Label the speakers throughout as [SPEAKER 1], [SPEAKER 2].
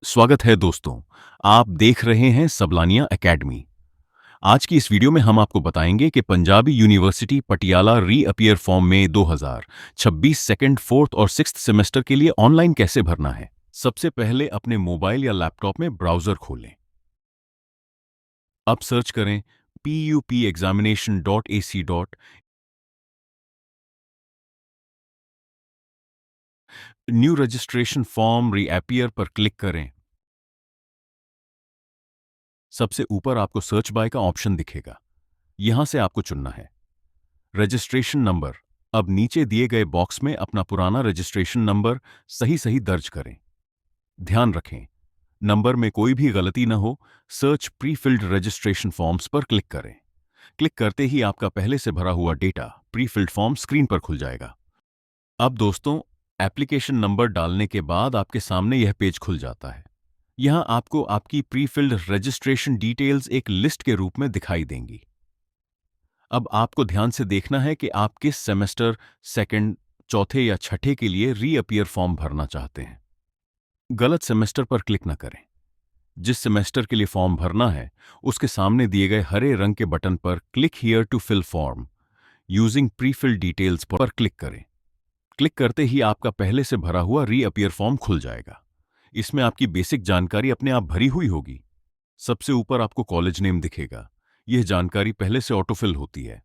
[SPEAKER 1] स्वागत है दोस्तों। आप देख रहे हैं सबलानिया एकेडमी। आज की इस वीडियो में हम आपको बताएंगे कि Punjabi university Patiala reappear form में 2026 सेकंड, फोर्थ और सिक्स्थ सेमेस्टर के लिए ऑनलाइन कैसे भरना है। सबसे पहले अपने मोबाइल या लैपटॉप में ब्राउजर खोलें। अब सर्च करें pupexamination.ac. New registration form reappear पर क्लिक करें। सबसे ऊपर आपको सर्च बाय का ऑप्शन दिखेगा, यहां से आपको चुनना है रजिस्ट्रेशन नंबर। अब नीचे दिए गए बॉक्स में अपना पुराना रजिस्ट्रेशन नंबर सही सही दर्ज करें। ध्यान रखें, नंबर में कोई भी गलती न हो। Search pre filled registration forms पर क्लिक करें। क्लिक करते ही आपका पहले से भरा हुआ data pre filled form screen पर खुल जाएगा। अब दोस्तों, एप्लीकेशन नंबर डालने के बाद आपके सामने यह पेज खुल जाता है। यहां आपको आपकी प्री फिल्ड रजिस्ट्रेशन डिटेल्स एक लिस्ट के रूप में दिखाई देंगी। अब आपको ध्यान से देखना है कि आप किस सेमेस्टर, सेकंड, चौथे या छठे के लिए रीअपियर फॉर्म भरना चाहते हैं। गलत सेमेस्टर पर क्लिक न करें। जिस सेमेस्टर के लिए फॉर्म भरना है, उसके सामने दिए गए हरे रंग के बटन पर click here to fill form using pre fill details पर क्लिक करें। क्लिक करते ही आपका पहले से भरा हुआ रीअपियर फॉर्म खुल जाएगा। इसमें आपकी बेसिक जानकारी अपने आप भरी हुई होगी। सबसे ऊपर आपको कॉलेज नेम दिखेगा। यह जानकारी पहले से ऑटोफिल होती है।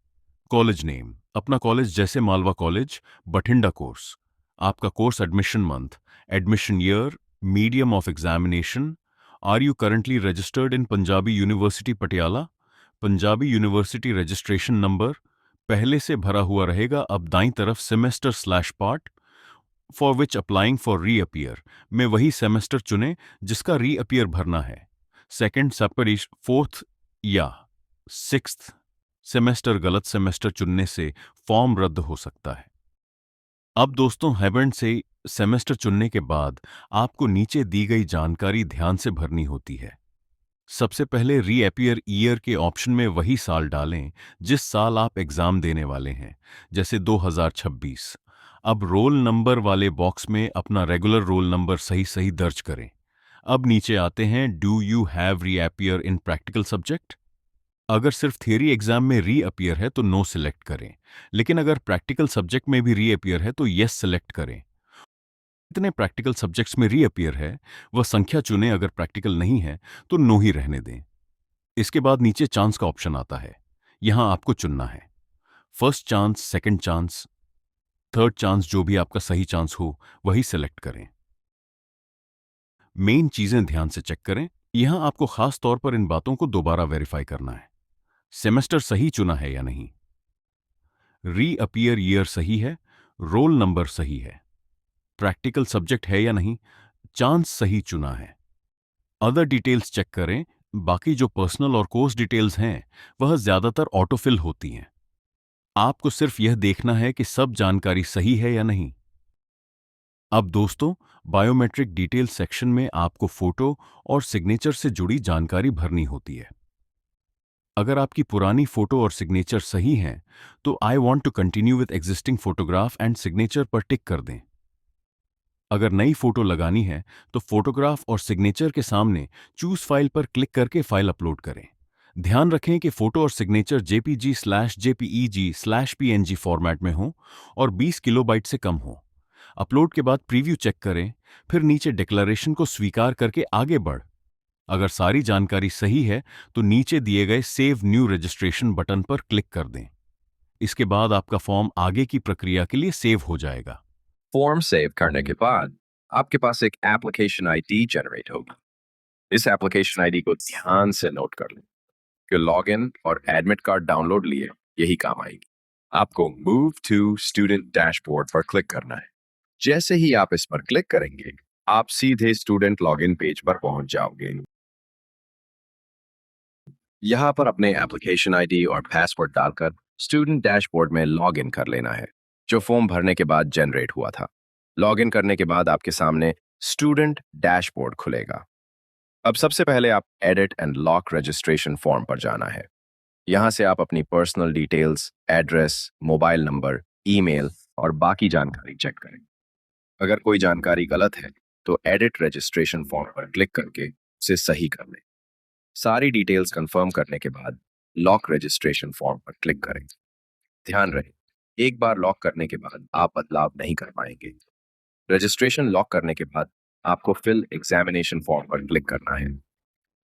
[SPEAKER 1] कॉलेज नेम, अपना कॉलेज जैसे मालवा कॉलेज, बठिंडा कोर्स, आपका course admission month, admission year, medium of examination, are you currently registered in Punjabi university Patiala, Punjabi university registration number पहले से भरा हुआ रहेगा। अब दाईं तरफ semester slash part for which applying for reappear में वही सेमेस्टर चुनें जिसका रीअपियर भरना है। सेकंड, सेपरेट, फोर्थ या सिक्स्थ सेमेस्टर गलत सेमेस्टर चुनने से फॉर्म रद्द हो सकता है। अब दोस्तों, हेवन से सेमेस्टर चुनने के बाद आपको नीचे दी गई जानकारी ध्यान से भरनी होती है। सबसे पहले रीअपियर ईयर के ऑप्शन में वही साल डालें जिस साल आप एग्जाम देने वाले हैं, जैसे 2026। अब रोल नंबर वाले बॉक्स में अपना रेगुलर रोल नंबर सही सही दर्ज करें। अब नीचे आते हैं, do you have reappear in practical subject. अगर सिर्फ थियरी एग्जाम में रीअपियर है तो नो सिलेक्ट करें, लेकिन अगर प्रैक्टिकल सब्जेक्ट में भी रीअपियर है तो यस सिलेक्ट करें। इतने प्रैक्टिकल सब्जेक्ट्स में रीअपियर है वह संख्या चुनें, अगर प्रैक्टिकल नहीं है तो नो ही रहने दें। इसके बाद नीचे चांस का ऑप्शन आता है। यहां आपको चुनना है first chance, second chance, third chance, जो भी आपका सही चांस हो वही सिलेक्ट करें। मेन चीजें ध्यान से चेक करें। यहां आपको खास तौर पर इन बातों को दोबारा वेरीफाई करना है। सेमेस्टर सही चुना है या नहीं, रीअपियर ईयर सही है, रोल नंबर सही है, प्रैक्टिकल सब्जेक्ट है या नहीं, चांस सही चुना है। अदर डिटेल्स चेक करें। बाकी जो पर्सनल और कोर्स डिटेल्स हैं वह ज्यादातर ऑटोफिल होती हैं। आपको सिर्फ यह देखना है कि सब जानकारी सही है या नहीं। अब दोस्तों, बायोमेट्रिक डिटेल सेक्शन में आपको फोटो और सिग्नेचर से जुड़ी जानकारी भरनी होती है। अगर आपकी पुरानी फोटो और सिग्नेचर सही हैं, तो I want to continue with existing photograph and signature पर टिक कर दें। अगर नई फोटो लगानी है तो फोटोग्राफ और सिग्नेचर के सामने चूज फाइल पर क्लिक करके फाइल अपलोड करें। ध्यान रखें कि फोटो और सिग्नेचर jpg/jpeg/png फॉर्मेट में हो और 20 किलोबाइट से कम हो। अपलोड के बाद प्रीव्यू चेक करें, फिर नीचे डिक्लेरेशन को स्वीकार करके आगे बढ़। अगर सारी जानकारी सही है तो नीचे दिए गए सेव न्यू रजिस्ट्रेशन बटन पर क्लिक कर दें। इसके बाद आपका फॉर्म आगे की प्रक्रिया के लिए सेव हो जाएगा।
[SPEAKER 2] फॉर्म सेव करने के बाद आपके पास एक एप्लीकेशन आईडी जनरेट होगी। इस एप्लीकेशन आईडी को ध्यान से नोट कर लें कि लॉगिन और एडमिट कार्ड डाउनलोड लिए यही काम आएगी। आपको मूव टू स्टूडेंट डैशबोर्ड पर क्लिक करना है। जैसे ही आप इस पर क्लिक करेंगे, आप सीधे स्टूडेंट लॉगिन पेज पर पहुंच जाओगे। यहाँ पर अपने एप्लीकेशन आईडी और पासवर्ड डालकर स्टूडेंट डैशबोर्ड में लॉगिन कर लेना है, जो फॉर्म भरने के बाद जनरेट हुआ था। लॉगिन करने के बाद आपके सामने स्टूडेंट डैशबोर्ड खुलेगा। अब सबसे पहले आप edit and lock registration form पर जाना है। यहाँ से आप अपनी personal details, address, mobile number, email और बाकी जानकारी चेक करें। अगर कोई जानकारी गलत है तो एडिट रजिस्ट्रेशन फॉर्म पर क्लिक करके उसे सही कर लें। सारी डिटेल्स कंफर्म करने के बाद लॉक रजिस्ट्रेशन फॉर्म पर क्लिक करें। ध्यान रहे, एक बार लॉक करने के बाद आप बदलाव नहीं कर पाएंगे। रजिस्ट्रेशन लॉक करने के बाद आपको फिल एग्जामिनेशन फॉर्म पर क्लिक करना है।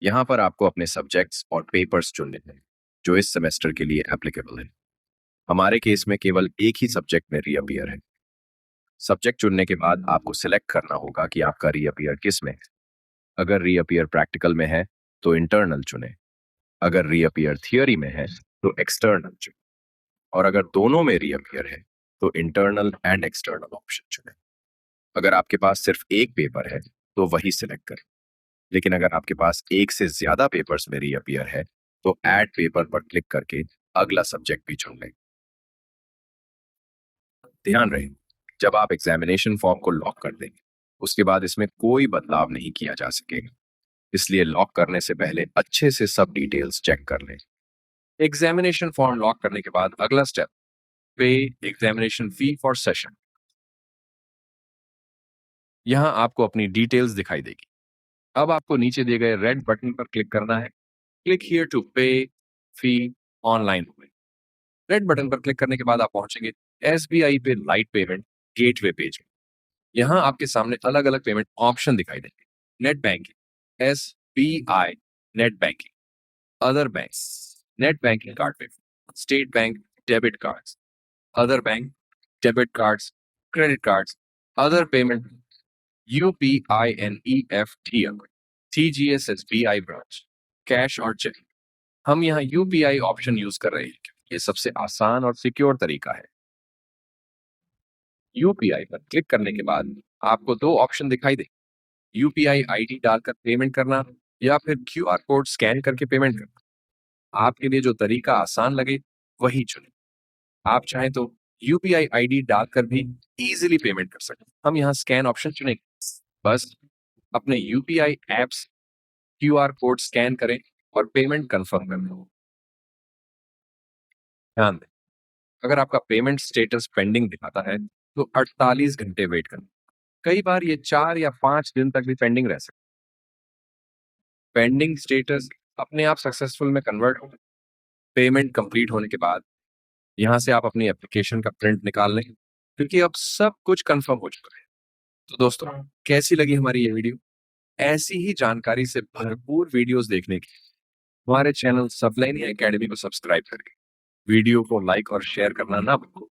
[SPEAKER 2] यहाँ पर आपको अपने सब्जेक्ट्स और पेपर्स चुनने हैं जो इस सेमेस्टर के लिए एप्लीकेबल है। हमारे केस में केवल एक ही सब्जेक्ट में रीअपियर है। सब्जेक्ट चुनने के बाद आपको सिलेक्ट करना होगा कि आपका रीअपियर किस में है। अगर रीअपियर प्रैक्टिकल में है तो इंटरनल चुनें, अगर रीअपियर थियोरी में है तो एक्सटर्नल चुनें, और अगर दोनों में रीअपियर है तो इंटरनल एंड एक्सटर्नल ऑप्शन चुनें। अगर आपके पास सिर्फ एक पेपर है तो वही सिलेक्ट करें, लेकिन अगर आपके पास एक से ज्यादा पेपर्स में रीअपियर है तो ऐड पेपर पर क्लिक करके अगला सब्जेक्ट भी चुन लें। ध्यान रहे, जब आप एग्जामिनेशन फॉर्म को लॉक कर देंगे उसके बाद इसमें कोई बदलाव नहीं किया जा सकेगा, इसलिए लॉक करने से पहले अच्छे से सब डिटेल्स चेक कर लें। एग्जामिनेशन फॉर्म लॉक करने के बाद अगला स्टेप, पे एग्जामिनेशन फी फॉर सेशन। यहां आपको अपनी डिटेल्स दिखाई देगी। अब आपको नीचे दिए गए रेड बटन पर क्लिक करना है। क्लिक हियर टू पे फी ऑनलाइन। रेड बटन पर क्लिक करने के बाद आप पहुंचेंगे SBI पे लाइट पेमेंट गेटवे पेज में। यहाँ आपके सामने अलग अलग पेमेंट ऑप्शन दिखाई देंगे। Net banking, SBI net banking, other bank net banking card payment, state bank debit cards, other bank debit cards, credit cards, other payment UPI and EFT, TGS SBI branch, cash और check. हम यहाँ UPI option use कर रहे हैं, ये सबसे आसान और सिक्योर तरीका है। UPI पर क्लिक करने के बाद आपको दो ऑप्शन दिखाई दे, UPI ID डालकर पेमेंट करना या फिर QR कोड स्कैन करके पेमेंट करना। आपके लिए जो तरीका आसान लगे वही चुनें। आप चाहें तो UPI ID डालकर भी इजीली पेमेंट कर सकते हैं। हम यहाँ स्कैन ऑप्शन चुनेंगे। बस अपने UPI apps QR code scan करें और पेमेंट कंफर्म कर लें। ध्यान दें, अगर आपका पेमेंट स्टेटस पेंडिंग दिखाता है तो 48 घंटे वेट करें। कई बार ये 4 या 5 दिन तक भी पेंडिंग रह सकता है। पेंडिंग स्टेटस अपने आप सक्सेसफुल में कन्वर्ट हो। पेमेंट कंप्लीट होने के बाद यहाँ से आप अपनी एप्लीकेशन का प्रिंट निकाल लें, क्योंकि अब सब कुछ कंफर्म हो चुका है। तो दोस्तों, कैसी लगी हमारी ये वीडियो? ऐसी ही जानकारी से भरपूर वीडियोस देखने के लिए हमारे चैनल सबलाइन एकेडमी को सब्सक्राइब करें। वीडियो को लाइक और शेयर करना ना भूलें।